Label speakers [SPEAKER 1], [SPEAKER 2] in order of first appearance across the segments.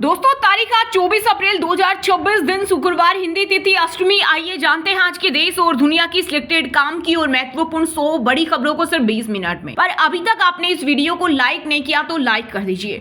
[SPEAKER 1] दोस्तों तारीख आज 24 अप्रैल 2026 दिन शुक्रवार, हिंदी तिथि अष्टमी। आइए जानते हैं आज के देश और दुनिया की सिलेक्टेड काम की और महत्वपूर्ण 100 बड़ी खबरों को सिर्फ 20 मिनट में। पर अभी तक आपने इस वीडियो को लाइक नहीं किया तो लाइक कर दीजिए।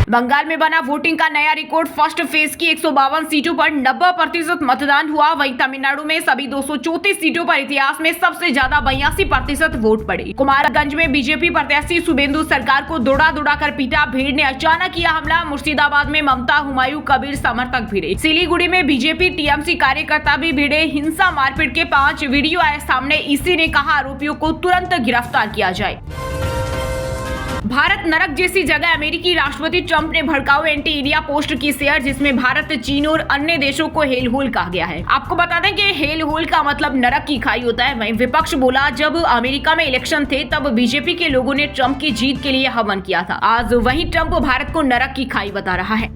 [SPEAKER 1] बंगाल में बना वोटिंग का नया रिकॉर्ड। फर्स्ट फेज की 152 सीटों पर 90% मतदान हुआ। वहीं तमिलनाडु में सभी 234 सीटों पर इतिहास में सबसे ज्यादा 82% वोट पड़े। कुमारगंज में बीजेपी प्रत्याशी शुभेंदु सरकार को दौड़ा कर पीटा। भीड़ ने अचानक किया हमला। मुर्शिदाबाद में ममता, हुमायूं कबीर समर्थक भिड़े। सिलीगुड़ी में बीजेपी टीएमसी कार्यकर्ता भी भिड़े। हिंसा मारपीट के 5 वीडियो आए सामने। इसी ने कहा आरोपियों को तुरंत गिरफ्तार किया जाए। भारत नरक जैसी जगह। अमेरिकी राष्ट्रपति ट्रंप ने भड़काऊ एंटी इंडिया पोस्ट की शेयर, जिसमें भारत, चीन और अन्य देशों को हेल होल कहा गया है। आपको बता दें कि हेल होल का मतलब नरक की खाई होता है। वहीं विपक्ष बोला, जब अमेरिका में इलेक्शन थे तब बीजेपी के लोगों ने ट्रंप की जीत के लिए हवन किया था। आज वहीं ट्रंप भारत को नरक की खाई बता रहा है।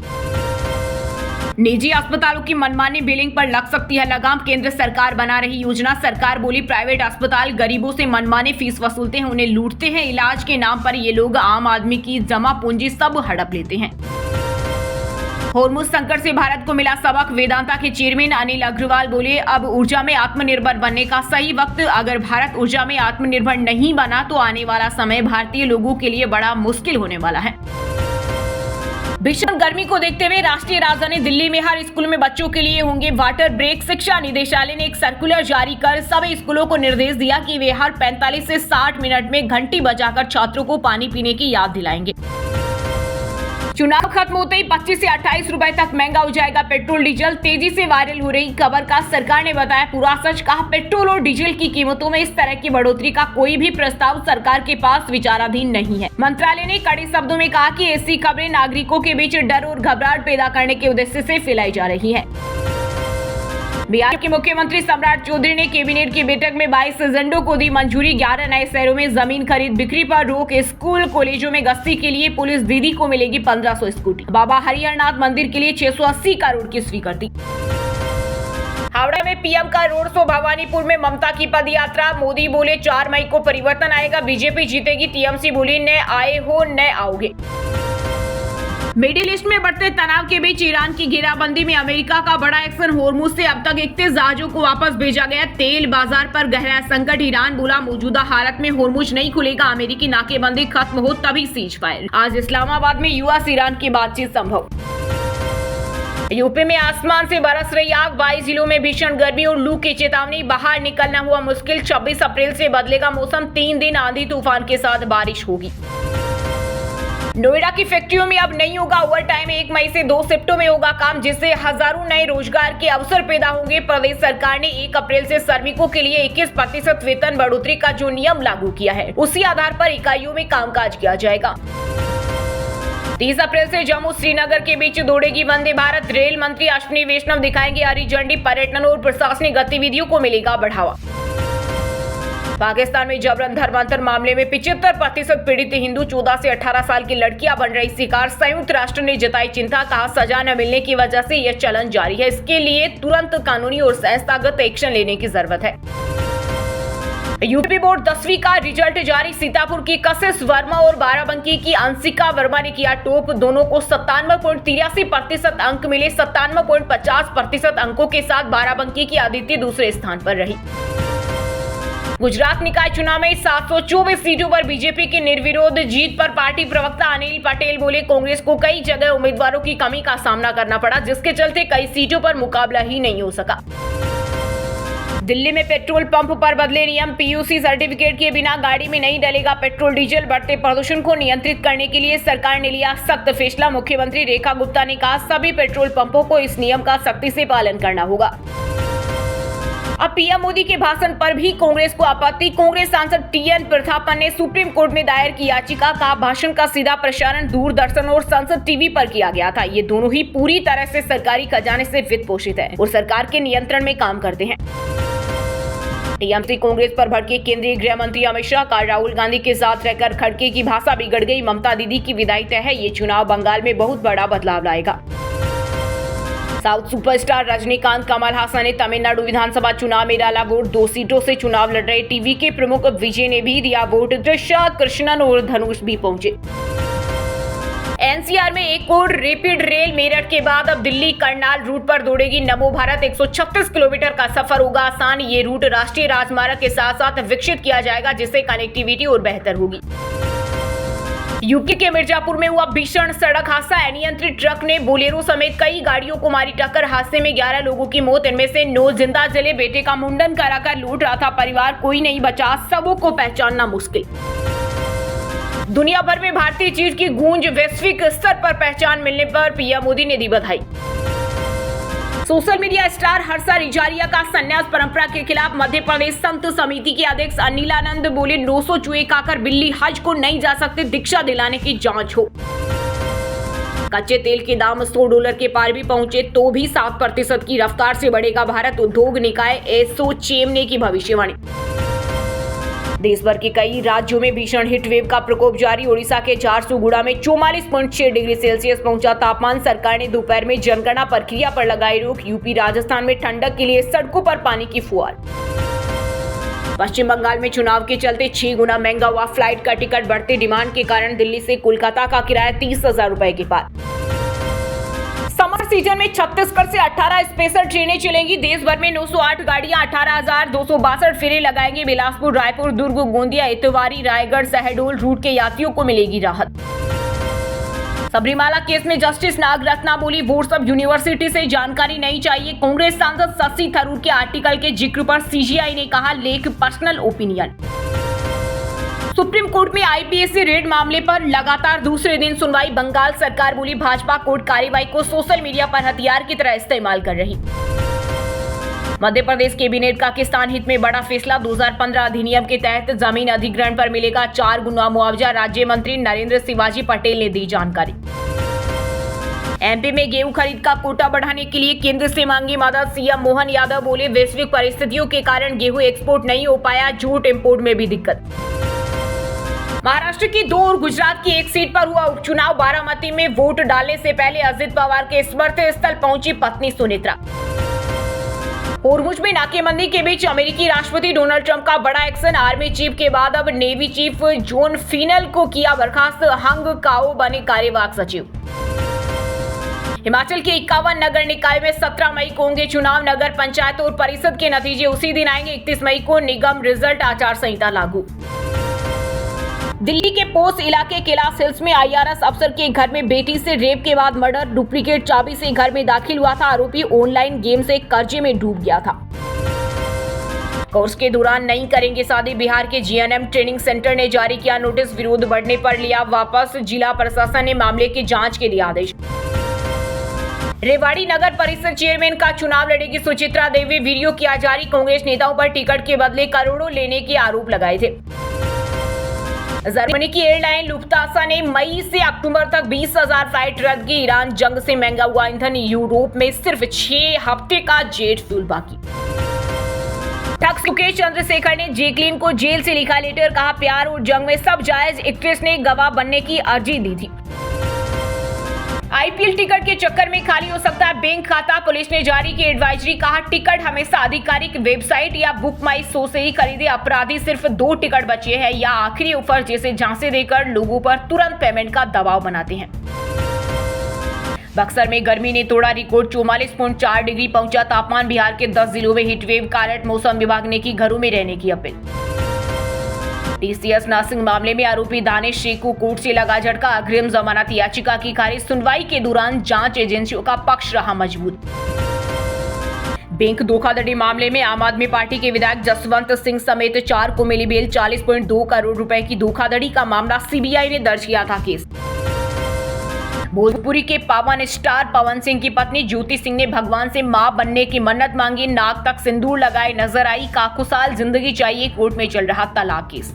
[SPEAKER 1] निजी अस्पतालों की मनमानी बिलिंग पर लग सकती है लगाम। केंद्र सरकार बना रही योजना। सरकार बोली, प्राइवेट अस्पताल गरीबों से मनमानी फीस वसूलते हैं, उन्हें लूटते हैं। इलाज के नाम पर ये लोग आम आदमी की जमा पूंजी सब हड़प लेते हैं। होर्मुज संकट से भारत को मिला सबक। वेदांता के चेयरमैन अनिल अग्रवाल बोले, अब ऊर्जा में आत्मनिर्भर बनने का सही वक्त। अगर भारत ऊर्जा में आत्मनिर्भर नहीं बना तो आने वाला समय भारतीय लोगों के लिए बड़ा मुश्किल होने वाला है। भीषण गर्मी को देखते हुए राष्ट्रीय राजधानी दिल्ली में हर स्कूल में बच्चों के लिए होंगे वाटर ब्रेक। शिक्षा निदेशालय ने एक सर्कुलर जारी कर सभी स्कूलों को निर्देश दिया कि वे हर 45 से 60 मिनट में घंटी बजाकर छात्रों को पानी पीने की याद दिलाएंगे। चुनाव खत्म होते ही 25 से 28 रुपए तक महंगा हो जाएगा पेट्रोल डीजल। तेजी से वायरल हो रही खबर का सरकार ने बताया पूरा सच। कहा, पेट्रोल और डीजल की कीमतों में इस तरह की बढ़ोतरी का कोई भी प्रस्ताव सरकार के पास विचाराधीन नहीं है। मंत्रालय ने कड़े शब्दों में कहा कि ऐसी खबरें नागरिकों के बीच डर और घबराहट पैदा करने के उद्देश्य से फैलाई जा रही है। बिहार के मुख्यमंत्री सम्राट चौधरी ने कैबिनेट की बैठक में 22 एजेंडों को दी मंजूरी। 11 नए शहरों में जमीन खरीद बिक्री पर रोक। स्कूल कॉलेजों में गश्ती के लिए पुलिस दीदी को मिलेगी 1500 स्कूटी। बाबा हरिहरनाथ मंदिर के लिए 680 करोड़ की स्वीकृति। हावड़ा में पीएम का रोड शो। भवानीपुर में ममता की पदयात्रा। मोदी बोले 4 मई को परिवर्तन आएगा, बीजेपी जीतेगी। टीएमसी बोली, न आए हो न आओगे। मिडिल ईस्ट में बढ़ते तनाव के बीच ईरान की घेराबंदी में अमेरिका का बड़ा एक्शन। होर्मुज से अब तक 31 जहाजों को वापस भेजा गया। तेल बाजार पर गहरा संकट। ईरान बोला, मौजूदा हालत में होर्मुज नहीं खुलेगा, अमेरिकी नाकेबंदी खत्म हो तभी सीज फायर। आज इस्लामाबाद में यूएस ईरान की बातचीत संभव। यूपी में आसमान से बरस रही आग। 22 जिलों में भीषण गर्मी और लू की चेतावनी। बाहर निकलना हुआ मुश्किल। 26 अप्रैल से बदलेगा मौसम। 3 दिन आंधी तूफान के साथ बारिश होगी। नोएडा की फैक्ट्रियों में अब नहीं होगा ओवर टाइम। 1 मई से 2 शिफ्टों में होगा काम, जिससे हजारों नए रोजगार के अवसर पैदा होंगे। प्रदेश सरकार ने 1 अप्रैल से श्रमिकों के लिए 21% वेतन बढ़ोतरी का जो नियम लागू किया है, उसी आधार पर इकाइयों में कामकाज किया जाएगा। 30 अप्रैल से जम्मू श्रीनगर के बीच दौड़ेगी वंदे भारत। रेल मंत्री अश्विनी वैष्णव दिखाएंगे हरी झंडी। पर्यटन और प्रशासनिक गतिविधियों को मिलेगा बढ़ावा। पाकिस्तान में जबरन धर्मांतर मामले में 75% पीड़ित हिंदू। 14 से 18 साल की लड़कियां बन रही शिकार। संयुक्त राष्ट्र ने जताई चिंता। कहा, सजा न मिलने की वजह से यह चलन जारी है। इसके लिए तुरंत कानूनी और संस्थागत एक्शन लेने की जरूरत है। यूपी बोर्ड 10वीं का रिजल्ट जारी। सीतापुर की कशिश वर्मा और बाराबंकी की अंशिका वर्मा ने किया टॉप। दोनों को 97.83% अंक मिले। 97.50% अंकों के साथ बाराबंकी की अदिति दूसरे स्थान पर रही। गुजरात निकाय चुनाव में 724 सीटों पर बीजेपी की निर्विरोध जीत पर पार्टी प्रवक्ता अनिल पटेल बोले, कांग्रेस को कई जगह उम्मीदवारों की कमी का सामना करना पड़ा, जिसके चलते कई सीटों पर मुकाबला ही नहीं हो सका। दिल्ली में पेट्रोल पंप पर बदले नियम। पीयूसी सर्टिफिकेट के बिना गाड़ी में नहीं डलेगा पेट्रोल डीजल। बढ़ते प्रदूषण को नियंत्रित करने के लिए सरकार ने लिया सख्त फैसला। मुख्यमंत्री रेखा गुप्ता ने कहा, सभी पेट्रोल पंपों को इस नियम का सख्ती से पालन करना होगा। अब पीएम मोदी के भाषण पर भी कांग्रेस को आपत्ति। कांग्रेस सांसद टीएन प्रतापन ने सुप्रीम कोर्ट में दायर की याचिका। का भाषण का सीधा प्रसारण दूरदर्शन और संसद टीवी पर किया गया था। ये दोनों ही पूरी तरह से सरकारी खजाने से वित्त पोषित है और सरकार के नियंत्रण में काम करते हैं। टीएमसी कांग्रेस पर भड़के केंद्रीय गृह मंत्री अमित शाह का राहुल गांधी के साथ रहकर खड़के की भाषा बिगड़ गई। ममता दीदी की विदाई तय है। ये चुनाव बंगाल में बहुत बड़ा बदलाव लाएगा। साउथ सुपरस्टार रजनीकांत कमल हासन ने तमिलनाडु विधानसभा चुनाव में डाला वोट। 2 सीटों से चुनाव लड़ रहे टीवी के प्रमुख विजय ने भी दिया वोट। त्रिशा, कृष्णन और धनुष भी पहुंचे। एनसीआर में एक और रैपिड रेल मेरठ के बाद अब दिल्ली करनाल रूट पर दौड़ेगी नमो भारत। 136 किलोमीटर का सफर होगा आसान। ये रूट राष्ट्रीय राजमार्ग के साथ साथ विकसित किया जाएगा, जिससे कनेक्टिविटी और बेहतर होगी। यूपी के मिर्जापुर में हुआ भीषण सड़क हादसा। अनियंत्रित ट्रक ने बोलेरो समेत कई गाड़ियों को मारी टक्कर। हादसे में 11 लोगों की मौत, इनमें से 9 जिंदा जले। बेटे का मुंडन कराकर लौट रहा था परिवार, कोई नहीं बचा, सबों को पहचानना मुश्किल। दुनिया भर में भारतीय चीज की गूंज। वैश्विक स्तर पर पहचान मिलने पर पीएम मोदी ने दी बधाई। सोशल मीडिया स्टार हर्षा रिजारिया का संन्यास परंपरा के खिलाफ। मध्य प्रदेश संत समिति के अध्यक्ष अनिलानंद बोले 900 चूहे खाकर बिल्ली हज को नहीं जा सकते, दीक्षा दिलाने की जांच हो। कच्चे तेल के दाम $100 के पार भी पहुंचे तो भी 7% की रफ्तार से बढ़ेगा भारत। उद्योग निकाय एसोचैम ने की भविष्यवाणी। देश भर के कई राज्यों में भीषण हीट वेव का प्रकोप जारी। ओडिशा के झारसुगुड़ा में 44.6 डिग्री सेल्सियस पहुंचा तापमान। सरकार ने दोपहर में जनगणना प्रक्रिया पर लगाई रोक। यूपी राजस्थान में ठंडक के लिए सड़कों पर पानी की फुहार। पश्चिम बंगाल में चुनाव के चलते 6 गुना महंगा हुआ फ्लाइट का टिकट। बढ़ती डिमांड के कारण दिल्ली से कोलकाता का किराया 30,000 रुपए के पार। समर सीजन में छत्तीसगढ़ से 18 स्पेशल ट्रेनें चलेंगी। देश भर में 908 गाड़ियां 18,262 फेरे लगाएंगे। बिलासपुर, रायपुर, दुर्ग, गोंदिया, इतवारी, रायगढ़, शहडोल रूट के यात्रियों को मिलेगी राहत। सबरीमाला केस में जस्टिस नागरत्ना बोली बोर्ड सब यूनिवर्सिटी से जानकारी नहीं चाहिए। कांग्रेस सांसद शशि थरूर के आर्टिकल के जिक्र पर सीजीआई ने कहा लेख पर्सनल ओपिनियन। सुप्रीम कोर्ट में आईपीएससी रेड मामले पर लगातार दूसरे दिन सुनवाई। बंगाल सरकार बोली भाजपा कोर्ट कार्रवाई को सोशल मीडिया पर हथियार की तरह इस्तेमाल कर रही। मध्य प्रदेश कैबिनेट का किसान हित में बड़ा फैसला। 2015 अधिनियम के तहत जमीन अधिग्रहण पर मिलेगा 4 गुना मुआवजा। राज्य मंत्री नरेंद्र शिवाजी पटेल ने दी जानकारी। एमपी में गेहूं खरीद का कोटा बढ़ाने के लिए केंद्र से मांगी मदद। सीएम मोहन यादव बोले वैश्विक परिस्थितियों के कारण गेहूं एक्सपोर्ट नहीं हो पाया, जूट इंपोर्ट में भी दिक्कत। महाराष्ट्र की 2 और गुजरात की 1 सीट पर हुआ उपचुनाव। बारामती में वोट डालने से पहले अजित पवार के स्मृति स्थल पहुंची पत्नी सुनेत्रा। होर्मुज में नाकेबंदी के बीच अमेरिकी राष्ट्रपति डोनाल्ड ट्रंप का बड़ा एक्शन। आर्मी चीफ के बाद अब नेवी चीफ जॉन फिनल को किया बर्खास्त। हंग काओ बने कार्यवाहक सचिव। हिमाचल के 51 नगर निकाय में 17 मई को होंगे चुनाव। नगर पंचायत और परिषद के नतीजे उसी दिन आएंगे। 31 मई को निगम रिजल्ट। आचार संहिता लागू। दिल्ली के पोस्ट इलाके कैलाश हिल्स में आईआरएस अफसर के घर में बेटी से रेप के बाद मर्डर। डुप्लीकेट चाबी से घर में दाखिल हुआ था। आरोपी ऑनलाइन गेम से कर्जे में डूब गया था। कोर्स के दौरान नहीं करेंगे शादी। बिहार के जीएनएम ट्रेनिंग सेंटर ने जारी किया नोटिस। विरोध बढ़ने पर लिया वापस। जिला प्रशासन ने मामले की जांच के दिए आदेश। रेवाड़ी नगर परिषद चेयरमैन का चुनाव लड़ेगी सुचित्रा देवी। वीडियो किया जारी। कांग्रेस नेताओं पर टिकट के बदले करोड़ों लेने के आरोप लगाए थे। जर्मनी की एयरलाइन लुफ्तांसा ने मई से अक्टूबर तक 20,000 फ्लाइट रद्द की। ईरान जंग से महंगा हुआ ईंधन। यूरोप में सिर्फ 6 हफ्ते का जेट फ्यूल बाकी। ठग सुकेश चंद्रशेखर ने जैकलीन को जेल से लिखा लेटर। कहा प्यार और जंग में सब जायज। एक्ट्रेस ने गवाह बनने की अर्जी दी थी। आईपीएल टिकट के चक्कर में खाली हो सकता है बैंक खाता। पुलिस ने जारी की एडवाइजरी। कहा टिकट हमेशा आधिकारिक वेबसाइट या बुक माई शो से ही खरीदे। अपराधी सिर्फ 2 टिकट बचे हैं या आखिरी ऑफर जैसे झांसे देकर लोगों पर तुरंत पेमेंट का दबाव बनाते हैं। बक्सर में गर्मी ने तोड़ा रिकॉर्ड। 44.4 डिग्री पहुंचा तापमान। बिहार के 10 जिलों में हीटवेव का अलर्ट। मौसम विभाग ने की घरों में रहने की अपील। टीसीएस नर्सिंग मामले में आरोपी दानिश शेख को कोर्ट से लगा झटका। अग्रिम जमानत याचिका की खारिज। सुनवाई के दौरान जांच एजेंसियों का पक्ष रहा मजबूत। बैंक धोखाधड़ी मामले में आम आदमी पार्टी के विधायक जसवंत सिंह समेत 4 को मिली बेल। 40.2 करोड़ रुपए की धोखाधड़ी का मामला सीबीआई ने दर्ज किया था केस। भोजपुरी के पावन स्टार पवन सिंह की पत्नी ज्योति सिंह ने भगवान से मां बनने की मन्नत मांगी। नाक तक सिंदूर लगाए नजर आई। का खुशहाल जिंदगी चाहिए। कोर्ट में चल रहा तलाक केस।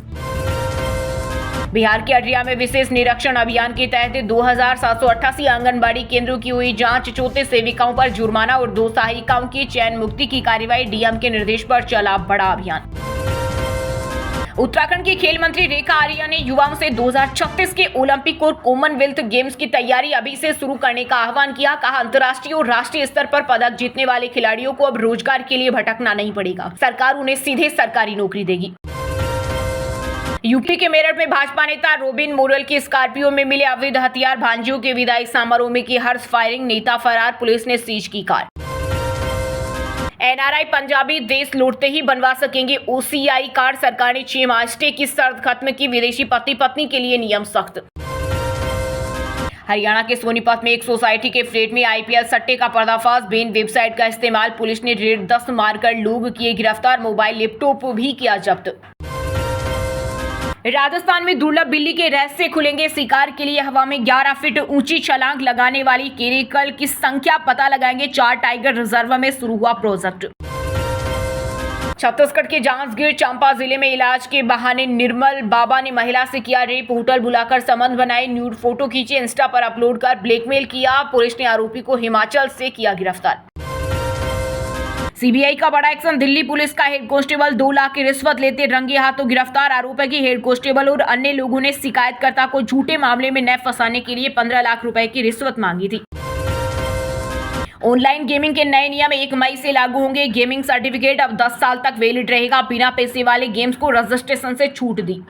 [SPEAKER 1] बिहार के अररिया में विशेष निरीक्षण अभियान के तहत 2788 आंगनबाड़ी केंद्रों की हुई जांच। 34 सेविकाओं पर जुर्माना और 2 सहायिकाओं की चयन मुक्ति की कार्रवाई। डीएम के निर्देश पर चला बड़ा अभियान। उत्तराखंड के खेल मंत्री रेखा आर्या ने युवाओं से 2036 के ओलंपिक और कॉमनवेल्थ गेम्स की तैयारी अभी से शुरू करने का आह्वान किया। कहा अंतर्राष्ट्रीय और राष्ट्रीय स्तर पर पदक जीतने वाले खिलाड़ियों को अब रोजगार के लिए भटकना नहीं पड़ेगा। सरकार उन्हें सीधे सरकारी नौकरी देगी। यूपी के मेरठ में भाजपा नेता रोबिन मोरल की स्कॉर्पियो में मिले अवैध हथियार, भांजियों के विदाई समारोह में की हर्ष फायरिंग, नेता फरार, पुलिस ने सीज की कार। एनआरआई पंजाबी देश लौटते ही बनवा सकेंगे ओसीआई कार्ड, सरकार ने 6 माह स्टे की शर्त खत्म की, विदेशी पति पत्नी के लिए नियम सख्त। हरियाणा के सोनीपत में एक सोसाइटी के फ्लैट में आईपीएल सट्टे का पर्दाफाश, बेन वेबसाइट का इस्तेमाल, पुलिस ने रेड 10 मारकर लोग किए गिरफ्तार, मोबाइल लैपटॉप भी किया जब्त। राजस्थान में दुर्लभ बिल्ली के रहस्य खुलेंगे, शिकार के लिए हवा में 11 फीट ऊंची छलांग लगाने वाली केरिकल की संख्या पता लगाएंगे, 4 टाइगर रिजर्व में शुरू हुआ प्रोजेक्ट। छत्तीसगढ़ के जांजगीर चांपा जिले में इलाज के बहाने निर्मल बाबा ने महिला से किया रेप, होटल बुलाकर संबंध बनाए, न्यूड फोटो खींचे, इंस्टा पर अपलोड कर ब्लैकमेल किया, पुलिस ने आरोपी को हिमाचल से किया गिरफ्तार। सीबीआई का बड़ा एक्शन, दिल्ली पुलिस का हेड कांस्टेबल 2 लाख की रिश्वत लेते रंगे हाथों गिरफ्तार, आरोप है कि हेड कांस्टेबल और अन्य लोगों ने शिकायतकर्ता को झूठे मामले में न फंसाने के लिए 15 लाख रुपए की रिश्वत मांगी थी। ऑनलाइन गेमिंग के नए नियम 1 मई से लागू होंगे, गेमिंग सर्टिफिकेट अब 10 साल तक वैलिड रहेगा, बिना पैसे वाले गेम्स को रजिस्ट्रेशन से छूट दी।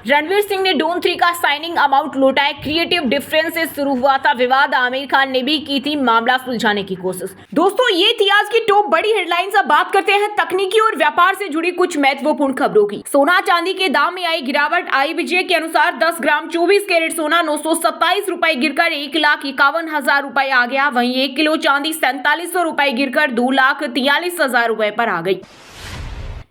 [SPEAKER 1] रणवीर सिंह ने डॉन 3 का साइनिंग अमाउंट लौटाया, क्रिएटिव डिफरेंस से शुरू हुआ था विवाद, आमिर खान ने भी की थी मामला सुलझाने की कोशिश। दोस्तों, ये थी आज की टॉप बड़ी हेडलाइंस। अब बात करते हैं तकनीकी और व्यापार से जुड़ी कुछ महत्वपूर्ण खबरों की। सोना चांदी के दाम में आई गिरावट, IBJ के अनुसार 10 ग्राम 24 कैरेट सोना 927 रुपए गिरकर 1,51,000 रुपए आ गया, वहीं 1 किलो चांदी 4700 रुपए गिरकर 2,43,000 रुपए पर आ गई।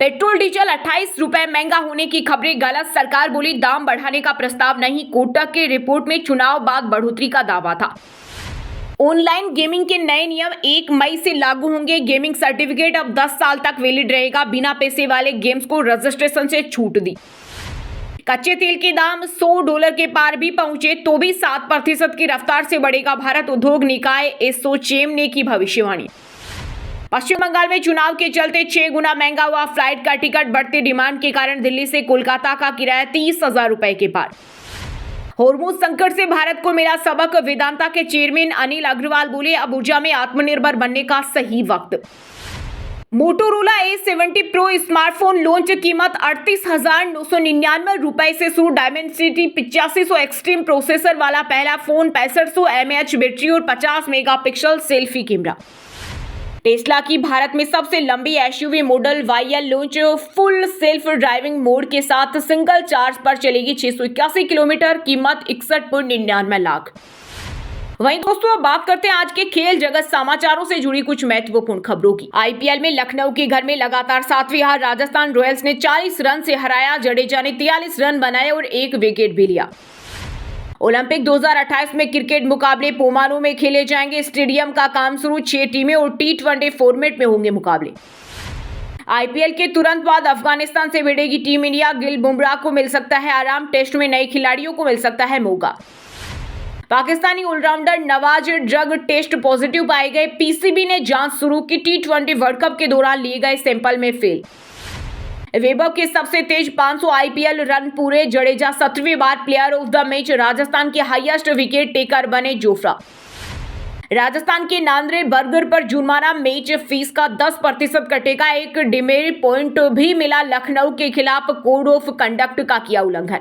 [SPEAKER 1] पेट्रोल डीजल 28 रुपए महंगा होने की खबरें गलत, सरकार बोली दाम बढ़ाने का प्रस्ताव नहीं, कोटक के रिपोर्ट में चुनाव बाद बढ़ोतरी का दावा था। ऑनलाइन गेमिंग के नए नियम 1 मई से लागू होंगे, गेमिंग सर्टिफिकेट अब 10 साल तक वैलिड रहेगा, बिना पैसे वाले गेम्स को रजिस्ट्रेशन से छूट दी। कच्चे तेल के दाम $100 के पार भी पहुंचे तो भी 7% की रफ्तार से बढ़ेगा भारत उद्योग निकाय एसोचेम ने की भविष्यवाणी। पश्चिम बंगाल में चुनाव के चलते 6 गुना महंगा हुआ फ्लाइट का टिकट, बढ़ती डिमांड के कारण दिल्ली से कोलकाता का किराया 30,000 रुपए के पार। हॉर्मोज संकट से भारत को मिला सबक, वेदांता के चेयरमैन अनिल अग्रवाल बोले अब ऊर्जा में आत्मनिर्भर बनने का सही वक्त। Motorola A70 pro smartphone launch, कीमत 38,999 रुपए से शुरू, डायमेंसिटी 8500 एक्सट्रीम प्रोसेसर वाला पहला फोन, 6500 mAh बैटरी और 50 मेगापिक्सल सेल्फी कैमरा। टेस्ला की भारत में सबसे लंबी SUV model YL launch, full self driving mode के साथ सिंगल चार्ज पर चलेगी 681 किलोमीटर, कीमत 61.99 लाख। वहीं दोस्तों, अब बात करते हैं आज के खेल जगत समाचारों से जुड़ी कुछ महत्वपूर्ण खबरों की। IPL में लखनऊ के घर में लगातार 7वीं हार, राजस्थान रॉयल्स ने 40 रन से हराया, जडेजा ने 43 रन बनाए और 1 विकेट भी लिया। ओलंपिक 2028 में क्रिकेट मुकाबले पोमारो में खेले जाएंगे, स्टेडियम का काम शुरू, 6 टीमें और T20 फॉर्मेट में होंगे मुकाबले। IPL के तुरंत बाद अफगानिस्तान से भिड़ेगी टीम इंडिया, गिल बुमराह को मिल सकता है आराम, टेस्ट में नए खिलाड़ियों को मिल सकता है मौका। Pakistani allrounder Nawaz drug test positive पाए गए, PCB ने जांच शुरू की, T20 वर्ल्ड कप के दौरान लिए गए सैंपल में फेल। वैभव के सबसे तेज 500 IPL रन पूरे, जडेजा 17वीं बार player of the match, Rajasthan के हाईएस्ट विकेट टेकर बने जोफ्रा। राजस्थान के नांद्रे बर्गर पर जुर्माना, मैच फीस का 10% कटेगा, 1 डिमेरिट पॉइंट भी मिला, लखनऊ के खिलाफ कोड ऑफ कंडक्ट का किया उल्लंघन।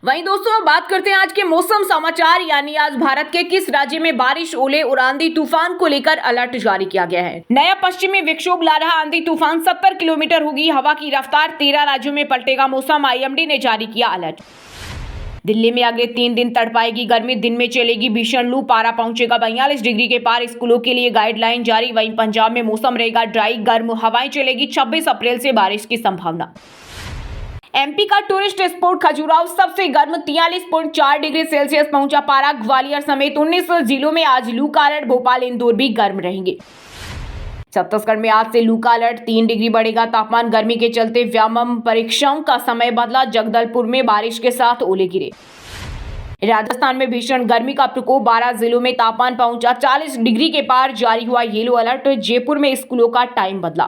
[SPEAKER 1] वहीं दोस्तों, बात करते हैं आज के मौसम समाचार, यानी आज भारत के किस राज्य में बारिश, ओले और आंधी तूफान को लेकर अलर्ट जारी किया गया है। नया पश्चिमी विक्षोभ ला रहा आंधी तूफान 70 किलोमीटर होगी हवा की रफ्तार, 13 राज्यों में पलटेगा मौसम, IMD ने जारी किया अलर्ट। दिल्ली में अगले 3 दिन तड़पाएगी गर्मी, दिन में चलेगी भीषण लू, पारा पहुंचेगा 42 डिग्री के पार, स्कूलों के लिए गाइडलाइन जारी। वहीं पंजाब में मौसम रहेगा ड्राई, गर्म हवाएं चलेगी, 26 अप्रैल से बारिश की संभावना। MP का टूरिस्ट स्पॉट खजुराहो सबसे गर्म, 43.4 डिग्री सेल्सियस पहुंचा पारा, ग्वालियर समेत 19 जिलों में आज लू का अलर्ट, भोपाल इंदौर भी गर्म रहेंगे। छत्तीसगढ़ में आज से लू का अलर्ट, 3 डिग्री बढ़ेगा तापमान, गर्मी के चलते व्यायाम परीक्षाओं का समय बदला, जगदलपुर में बारिश के साथ ओले गिरे। राजस्थान में भीषण गर्मी का प्रकोप, 12 जिलों में तापमान पहुंचा 40 डिग्री के पार, जारी हुआ येलो अलर्ट, जयपुर में स्कूलों का टाइम बदला।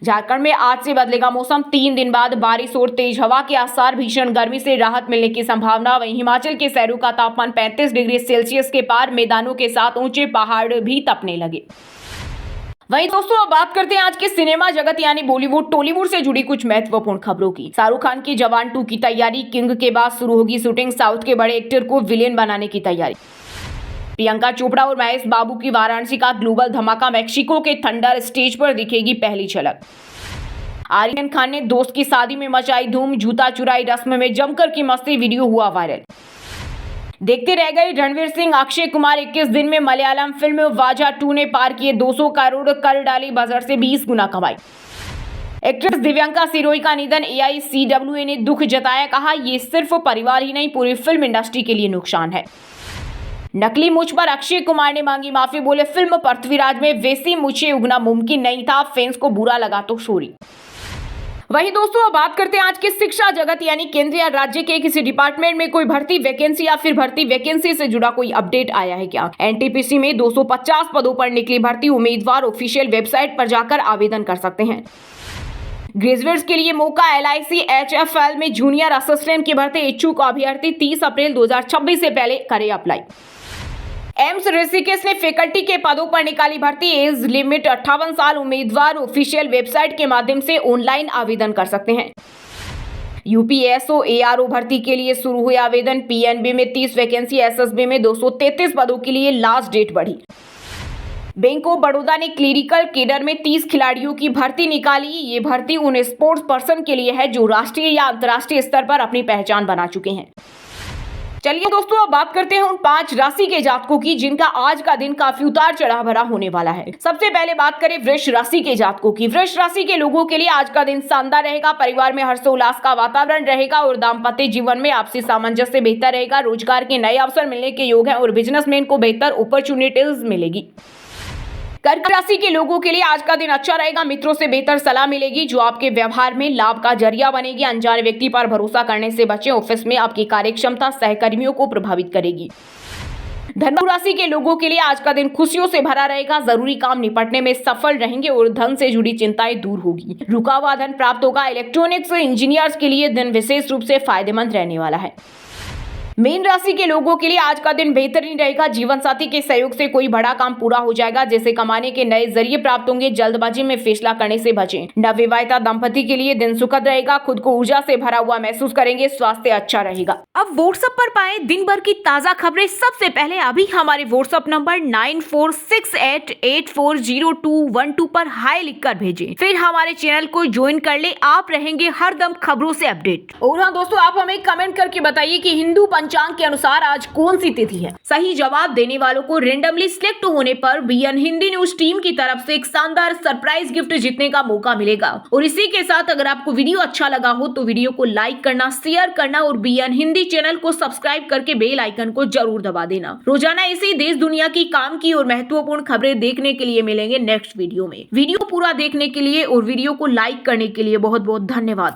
[SPEAKER 1] झारखंड में आज से बदलेगा मौसम, 3 दिन बाद बारिश और तेज हवा के आसार, भीषण गर्मी से राहत मिलने की संभावना। वहीं हिमाचल के शहरों का तापमान 35 डिग्री सेल्सियस के पार, मैदानों के साथ ऊंचे पहाड़ भी तपने लगे। वहीं दोस्तों अब बात करते हैं आज के सिनेमा जगत यानी बॉलीवुड टॉलीवुड से जुड़ी कुछ महत्वपूर्ण खबरों की। शाहरुख खान की जवान 2 की तैयारी, किंग के बाद शुरू होगी शूटिंग, साउथ के बड़े एक्टर को विलेन बनाने की तैयारी। प्रियंका चोपड़ा और महेश बाबू की वाराणसी का ग्लोबल धमाका, मैक्सिको के थंडर स्टेज पर दिखेगी पहली झलक। आर्यन खान ने दोस्त की शादी में मचाई धूम, जूता चुराई रस्म में जमकर की मस्ती, वीडियो हुआ वायरल। देखते रह गए रणवीर सिंह, अक्षय कुमार 21 दिन में मलयालम फिल्म वाजा 2 ने पार किए 200 करोड़, कर डाली बजट से 20 गुना कमाई। एक्ट्रेस दिव्यांका सिरोही का निधन, AICWA ने दुख जताया, कहा ये सिर्फ परिवार ही नहीं पूरी फिल्म इंडस्ट्री के लिए नुकसान है। नकली मूंछ पर अक्षय कुमार ने मांगी माफी, बोले फिल्म पृथ्वीराज में वैसी मूंछें उगना मुमकिन नहीं था, फैंस को बुरा लगा तो सॉरी। वहीं दोस्तों अब बात करते हैं आज के शिक्षा जगत यानी केंद्र या राज्य के किसी डिपार्टमेंट में कोई भर्ती वैकेंसी या फिर भर्ती वैकेंसी से जुड़ा कोई अपडेट आया है क्या। NTPC में 250 पदों पर निकली भर्ती, उम्मीदवार ऑफिशियल वेबसाइट पर जाकर आवेदन कर सकते हैं। ग्रेजुएट्स के लिए मौका, LIC HFL में जूनियर असिस्टेंट की भर्ती, इच्छुक अभ्यर्थी 30 अप्रैल 2026 से पहले करें अप्लाई। एम्स ऋषिकेश ने फैकल्टी के पदों पर निकाली भर्ती, एज लिमिट 58 साल, उम्मीदवार ऑफिशियल वेबसाइट के माध्यम से ऑनलाइन आवेदन कर सकते हैं। UPSO ARO भर्ती के लिए शुरू हुए आवेदन, PNB में 30 वैकेंसी, SSB में 233 पदों के लिए लास्ट डेट बढ़ी। बैंक ऑफ बड़ौदा ने क्लिनिकल केडर में 30 खिलाड़ियों की भर्ती निकाली। ये भर्ती उन स्पोर्ट्स पर्सन के लिए है जो राष्ट्रीय या अंतर्राष्ट्रीय स्तर पर अपनी पहचान बना चुके हैं। चलिए दोस्तों अब बात करते हैं उन 5 राशि के जातकों की जिनका आज का दिन काफी उतार चढ़ाव भरा होने वाला है। सबसे पहले बात करें वृष राशि के जातकों की। वृष राशि के लोगों के लिए आज का दिन शानदार रहेगा। परिवार में हर्षोल्लास का वातावरण रहेगा और दाम्पत्य जीवन में आपसी सामंजस्य बेहतर रहेगा। रोजगार के नए अवसर मिलने के योग है और बिजनेसमैन को बेहतर अपॉर्चुनिटीज मिलेगी। कर्क राशि के लोगों के लिए आज का दिन अच्छा रहेगा। मित्रों से बेहतर सलाह मिलेगी जो आपके व्यवहार में लाभ का जरिया बनेगी। अनजाने व्यक्ति पर भरोसा करने से बचें। ऑफिस में आपकी कार्यक्षमता सहकर्मियों को प्रभावित करेगी। धनु राशि के लोगों के लिए आज का दिन खुशियों से भरा रहेगा। जरूरी काम निपटने में सफल रहेंगे और धन से जुड़ी चिंताएं दूर होगी। रुका हुआ धन प्राप्त होगा। इलेक्ट्रॉनिक्स इंजीनियर्स के लिए दिन विशेष रूप से फायदेमंद रहने वाला है। मीन राशि के लोगों के लिए आज का दिन बेहतरीन रहेगा। जीवन साथी के सहयोग से कोई बड़ा काम पूरा हो जाएगा, जैसे कमाने के नए जरिए प्राप्त होंगे। जल्दबाजी में फैसला करने से बचें। नवविवाहिता दंपति के लिए दिन सुखद रहेगा। खुद को ऊर्जा से भरा हुआ महसूस करेंगे। स्वास्थ्य अच्छा रहेगा। अब व्हाट्सएप पर पाए दिन भर की ताजा खबरें सबसे पहले अभी हमारे व्हाट्सएप नंबर 9468840212 पर हाई लिखकर भेजें। फिर हमारे चैनल को ज्वाइन कर ले। आप रहेंगे हरदम खबरों से अपडेट। और हाँ दोस्तों, आप हमें कमेंट करके बताइए कि हिंदू पंचांग के अनुसार आज कौन सी तिथि है। सही जवाब देने वालों को रेंडमली सिलेक्ट होने पर BN हिंदी न्यूज टीम की तरफ से एक शानदार सरप्राइज गिफ्ट जीतने का मौका मिलेगा। और इसी के साथ अगर आपको वीडियो अच्छा लगा हो तो वीडियो को लाइक करना, शेयर करना और BN हिंदी चैनल को सब्सक्राइब करके बेल आइकन को जरूर दबा देना। रोजाना इसी देश दुनिया की काम की और महत्वपूर्ण खबरें देखने के लिए मिलेंगे नेक्स्ट वीडियो में। वीडियो पूरा देखने के लिए और वीडियो को लाइक करने के लिए बहुत बहुत धन्यवाद।